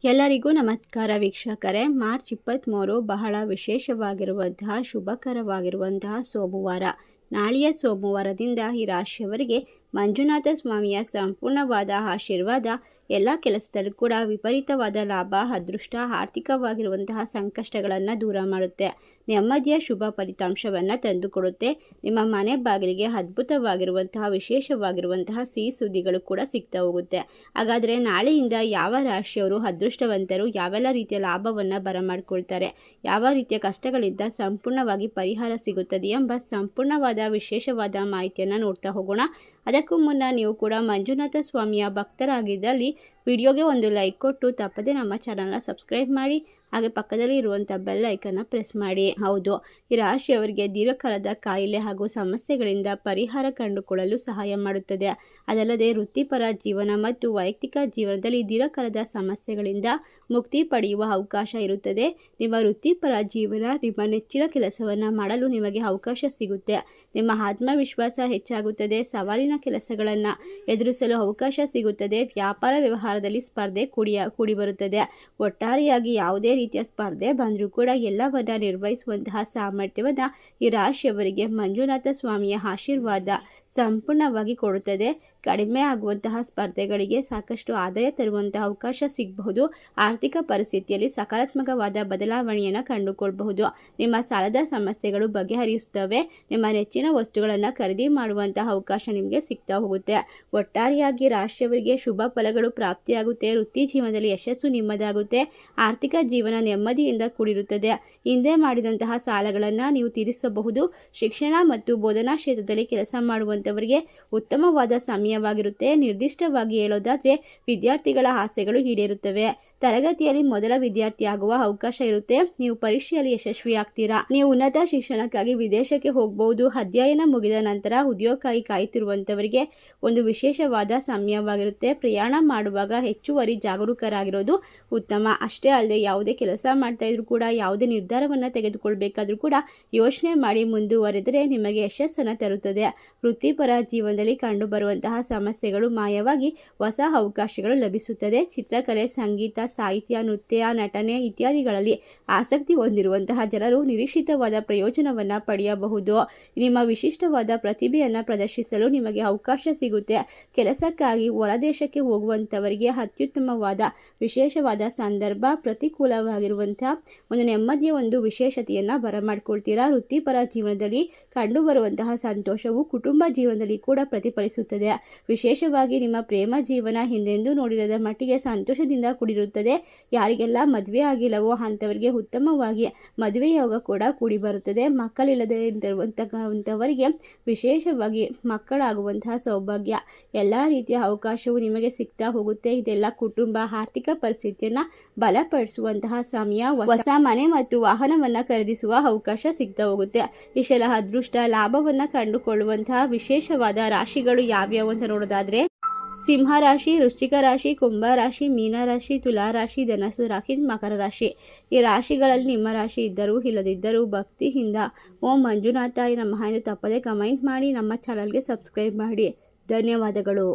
ಎಲ್ಲರಿಗೂ ನಮಸ್ಕಾರ ವೀಕ್ಷಕರೇ. ಮಾರ್ಚ್ 23 ಬಹಳ ವಿಶೇಷವಾಗಿರುವಂತಹ ಶುಭಕರವಾಗಿರುವಂತಹ ಸೋಮವಾರ. ನಾಳೆಯ ಸೋಮವಾರದಿಂದ ಈ ರಾಶಿಯವರಿಗೆ ಮಂಜುನಾಥ ಸ್ವಾಮಿಯ ಸಂಪೂರ್ಣವಾದ ಆಶೀರ್ವಾದ, ಎಲ್ಲ ಕೆಲಸದಲ್ಲೂ ಕೂಡ ವಿಪರೀತವಾದ ಲಾಭ, ಅದೃಷ್ಟ, ಆರ್ಥಿಕವಾಗಿರುವಂತಹ ಸಂಕಷ್ಟಗಳನ್ನು ದೂರ ಮಾಡುತ್ತೆ. ನೆಮ್ಮದಿಯ ಶುಭ ಫಲಿತಾಂಶವನ್ನು ತಂದುಕೊಡುತ್ತೆ. ನಿಮ್ಮ ಮನೆ ಬಾಗಿಲಿಗೆ ಅದ್ಭುತವಾಗಿರುವಂತಹ ವಿಶೇಷವಾಗಿರುವಂತಹ ಸಿಹಿ ಸುದ್ದಿಗಳು ಕೂಡ ಸಿಗ್ತಾ ಹೋಗುತ್ತೆ. ಹಾಗಾದರೆ ನಾಳೆಯಿಂದ ಯಾವ ರಾಶಿಯವರು ಅದೃಷ್ಟವಂತರು, ಯಾವೆಲ್ಲ ರೀತಿಯ ಲಾಭವನ್ನು ಬರಮಾಡಿಕೊಳ್ತಾರೆ, ಯಾವ ರೀತಿಯ ಕಷ್ಟಗಳಿಂದ ಸಂಪೂರ್ಣವಾಗಿ ಪರಿಹಾರ ಸಿಗುತ್ತದೆ ಎಂಬ ಸಂಪೂರ್ಣವಾದ ವಿಶೇಷವಾದ ಮಾಹಿತಿಯನ್ನು ನೋಡ್ತಾ ಹೋಗೋಣ. ಅದಕ್ಕೂ ಮುನ್ನ ನೀವು ಕೂಡ ಮಂಜುನಾಥ ಸ್ವಾಮಿಯ ಭಕ್ತರಾಗಿದ್ದಲ್ಲಿ ವಿಡಿಯೋಗೆ ಒಂದು ಲೈಕ್ ಕೊಟ್ಟು ತಪ್ಪದೆ ನಮ್ಮ ಚಾನಲ್ನ ಸಬ್ಸ್ಕ್ರೈಬ್ ಮಾಡಿ, ಹಾಗೆ ಪಕ್ಕದಲ್ಲಿ ಇರುವಂಥ ಬೆಲ್ ಐಕನ್ನ ಪ್ರೆಸ್ ಮಾಡಿ. ಹೌದು, ಈ ರಾಶಿಯವರಿಗೆ ದೀರ್ಘಕಾಲದ ಕಾಯಿಲೆ ಹಾಗೂ ಸಮಸ್ಯೆಗಳಿಂದ ಪರಿಹಾರ ಕಂಡುಕೊಳ್ಳಲು ಸಹಾಯ ಮಾಡುತ್ತದೆ. ಅದಲ್ಲದೆ ವೃತ್ತಿಪರ ಜೀವನ ಮತ್ತು ವೈಯಕ್ತಿಕ ಜೀವನದಲ್ಲಿ ದೀರ್ಘಕಾಲದ ಸಮಸ್ಯೆಗಳಿಂದ ಮುಕ್ತಿ ಪಡೆಯುವ ಅವಕಾಶ ಇರುತ್ತದೆ. ನಿಮ್ಮ ವೃತ್ತಿಪರ ಜೀವನ, ನಿಮ್ಮ ನೆಚ್ಚಿನ ಕೆಲಸವನ್ನು ಮಾಡಲು ನಿಮಗೆ ಅವಕಾಶ ಸಿಗುತ್ತೆ. ನಿಮ್ಮ ಆತ್ಮವಿಶ್ವಾಸ ಹೆಚ್ಚಾಗುತ್ತದೆ. ಸವಾಲಿನ ಕೆಲಸಗಳನ್ನು ಎದುರಿಸಲು ಅವಕಾಶ ಸಿಗುತ್ತದೆ. ವ್ಯಾಪಾರ ವ್ಯವಹಾರದಲ್ಲಿ ಸ್ಪರ್ಧೆ ಕೂಡಿ ಬರುತ್ತದೆ. ಒಟ್ಟಾರೆಯಾಗಿ ಯಾವುದೇ ರೀತಿಯ ಸ್ಪರ್ಧೆ ಬಂದರೂ ಕೂಡ ಎಲ್ಲವನ್ನ ನಿರ್ವಹಿಸುವಂತಹ ಸಾಮರ್ಥ್ಯವನ್ನು ಈ ರಾಶಿಯವರಿಗೆ ಮಂಜುನಾಥ ಸ್ವಾಮಿಯ ಆಶೀರ್ವಾದ ಸಂಪೂರ್ಣವಾಗಿ ಕೊಡುತ್ತದೆ. ಕಡಿಮೆ ಆಗುವಂತಹ ಸ್ಪರ್ಧೆಗಳಿಗೆ ಸಾಕಷ್ಟು ಆದಾಯ ತರುವಂತಹ ಅವಕಾಶ ಸಿಗಬಹುದು. ಆರ್ಥಿಕ ಪರಿಸ್ಥಿತಿಯಲ್ಲಿ ಸಕಾರಾತ್ಮಕವಾದ ಬದಲಾವಣೆಯನ್ನು ಕಂಡುಕೊಳ್ಳಬಹುದು. ನಿಮ್ಮ ಸಾಲದ ಸಮಸ್ಯೆಗಳು ಬಗೆಹರಿಸುತ್ತವೆ. ನಿಮ್ಮ ನೆಚ್ಚಿನ ವಸ್ತುಗಳನ್ನು ಖರೀದಿ ಮಾಡುವಂತಹ ಅವಕಾಶ ನಿಮಗೆ ಸಿಗ್ತಾ ಹೋಗುತ್ತೆ. ಒಟ್ಟಾರೆಯಾಗಿ ರಾಶಿಯವರಿಗೆ ಶುಭ ಫಲಗಳು ಪ್ರಾಪ್ತಿಯಾಗುತ್ತೆ. ವೃತ್ತಿ ಜೀವನದಲ್ಲಿ ಯಶಸ್ಸು ನಿಮ್ಮದಾಗುತ್ತೆ. ಆರ್ಥಿಕ ಜೀವನ ನೆಮ್ಮದಿಯಿಂದ ಕೂಡಿರುತ್ತದೆ. ಹಿಂದೆ ಮಾಡಿದಂತಹ ಸಾಲಗಳನ್ನು ನೀವು ತೀರಿಸಬಹುದು. ಶಿಕ್ಷಣ ಮತ್ತು ಬೋಧನಾ ಕ್ಷೇತ್ರದಲ್ಲಿ ಕೆಲಸ ಮಾಡುವಂಥವರಿಗೆ ಉತ್ತಮವಾದ ಸಮಯವಾಗಿರುತ್ತೆ. ನಿರ್ದಿಷ್ಟವಾಗಿ ಹೇಳೋದಾದರೆ ವಿದ್ಯಾರ್ಥಿಗಳ ಆಸೆಗಳು ಈಡೇರುತ್ತವೆ. ತರಗತಿಯಲ್ಲಿ ಮೊದಲ ವಿದ್ಯಾರ್ಥಿ ಆಗುವ ಅವಕಾಶ ಇರುತ್ತೆ. ನೀವು ಪರೀಕ್ಷೆಯಲ್ಲಿ ಯಶಸ್ವಿಯಾಗ್ತೀರಾ. ನೀವು ಉನ್ನತ ಶಿಕ್ಷಣಕ್ಕಾಗಿ ವಿದೇಶಕ್ಕೆ ಹೋಗಬಹುದು. ಅಧ್ಯಯನ ಮುಗಿದ ನಂತರ ಉದ್ಯೋಗಕ್ಕಾಗಿ ಕಾಯುತ್ತಿರುವಂಥವರಿಗೆ ಒಂದು ವಿಶೇಷವಾದ ಸಮಯವಾಗಿರುತ್ತೆ. ಪ್ರಯಾಣ ಮಾಡುವಾಗ ಹೆಚ್ಚುವರಿ ಜಾಗರೂಕರಾಗಿರೋದು ಉತ್ತಮ. ಅಷ್ಟೇ ಅಲ್ಲದೆ ಯಾವುದೇ ಕೆಲಸ ಮಾಡ್ತಾ ಇದ್ರೂ ಕೂಡ, ಯಾವುದೇ ನಿರ್ಧಾರವನ್ನು ತೆಗೆದುಕೊಳ್ಬೇಕಾದ್ರೂ ಕೂಡ ಯೋಚನೆ ಮಾಡಿ ಮುಂದುವರೆದರೆ ನಿಮಗೆ ಯಶಸ್ಸನ್ನು ತರುತ್ತದೆ. ವೃತ್ತಿಪರ ಜೀವನದಲ್ಲಿ ಕಂಡುಬರುವಂತಹ ಸಮಸ್ಯೆಗಳು ಮಾಯವಾಗಿ ಹೊಸ ಅವಕಾಶಗಳು ಲಭಿಸುತ್ತದೆ. ಚಿತ್ರಕಲೆ, ಸಂಗೀತ, ಸಾಹಿತ್ಯ, ನೃತ್ಯ, ನಟನೆ ಇತ್ಯಾದಿಗಳಲ್ಲಿ ಆಸಕ್ತಿ ಹೊಂದಿರುವಂತಹ ಜನರು ನಿರೀಕ್ಷಿತವಾದ ಪ್ರಯೋಜನವನ್ನು ಪಡೆಯಬಹುದು. ನಿಮ್ಮ ವಿಶಿಷ್ಟವಾದ ಪ್ರತಿಭೆಯನ್ನು ಪ್ರದರ್ಶಿಸಲು ನಿಮಗೆ ಅವಕಾಶ ಸಿಗುತ್ತೆ. ಕೆಲಸಕ್ಕಾಗಿ ಹೊರದೇಶಕ್ಕೆ ಹೋಗುವಂಥವರಿಗೆ ಅತ್ಯುತ್ತಮವಾದ ವಿಶೇಷವಾದ ಸಂದರ್ಭ. ಪ್ರತಿಕೂಲವಾಗಿರುವಂತಹ ಒಂದು ನೆಮ್ಮದಿಯ ಒಂದು ವಿಶೇಷತೆಯನ್ನು ಬರಮಾಡಿಕೊಳ್ತೀರಾ. ವೃತ್ತಿಪರ ಜೀವನದಲ್ಲಿ ಕಂಡುಬರುವಂತಹ ಸಂತೋಷವು ಕುಟುಂಬ ಜೀವನದಲ್ಲಿ ಕೂಡ ಪ್ರತಿಫಲಿಸುತ್ತದೆ. ವಿಶೇಷವಾಗಿ ನಿಮ್ಮ ಪ್ರೇಮ ಜೀವನ ಹಿಂದೆಂದೂ ನೋಡಿರದ ಮಟ್ಟಿಗೆ ಸಂತೋಷದಿಂದ ಕೂಡಿರುತ್ತದೆ. ಯಾರಿಗೆಲ್ಲ ಮದುವೆ ಆಗಿಲ್ಲವೋ ಅಂಥವರಿಗೆ ಉತ್ತಮವಾಗಿ ಮದುವೆ ಯೋಗ ಕೂಡ ಕೂಡಿ ಬರುತ್ತದೆ. ಮಕ್ಕಳಿಲ್ಲದೆ ಇರುವಂಥವರಿಗೆ ವಿಶೇಷವಾಗಿ ಮಕ್ಕಳಾಗುವಂತಹ ಸೌಭಾಗ್ಯ, ಎಲ್ಲ ರೀತಿಯ ಅವಕಾಶವು ನಿಮಗೆ ಸಿಗ್ತಾ ಹೋಗುತ್ತೆ. ಇದೆಲ್ಲ ಕುಟುಂಬ ಆರ್ಥಿಕ ಪರಿಸ್ಥಿತಿಯನ್ನು ಬಲಪಡಿಸುವಂತಹ ಸಮಯ. ಹೊಸ ಮನೆ ಮತ್ತು ವಾಹನವನ್ನು ಖರೀದಿಸುವ ಅವಕಾಶ ಸಿಗ್ತಾ ಹೋಗುತ್ತೆ. ಇಷ್ಟೆಲ್ಲ ಅದೃಷ್ಟ ಲಾಭವನ್ನು ಕಂಡುಕೊಳ್ಳುವಂತಹ ವಿಶೇಷವಾದ ರಾಶಿಗಳು ಯಾವ್ಯಾವು ಅಂತ ನೋಡೋದಾದ್ರೆ ಸಿಂಹ ರಾಶಿ, ವೃಶ್ಚಿಕ ರಾಶಿ, ಕುಂಭ ರಾಶಿ, ಮೀನ ರಾಶಿ, ತುಲಾ ರಾಶಿ, ಧನಸ್ಸು ರಾಶಿ, ಮಕರ ರಾಶಿ. ಈ ರಾಶಿಗಳಲ್ಲಿ ನಿಮ್ಮ ರಾಶಿ ಇದ್ದರೂ ಇಲ್ಲದಿದ್ದರೂ ಭಕ್ತಿಯಿಂದ ಓಂ ಮಂಜುನಾಥಾಯ ನಮಃ ಎಂದು ತಪ್ಪದೆ ಕಮೆಂಟ್ ಮಾಡಿ. ನಮ್ಮ ಚಾನಲ್ಗೆ ಸಬ್ಸ್ಕ್ರೈಬ್ ಮಾಡಿ. ಧನ್ಯವಾದಗಳು.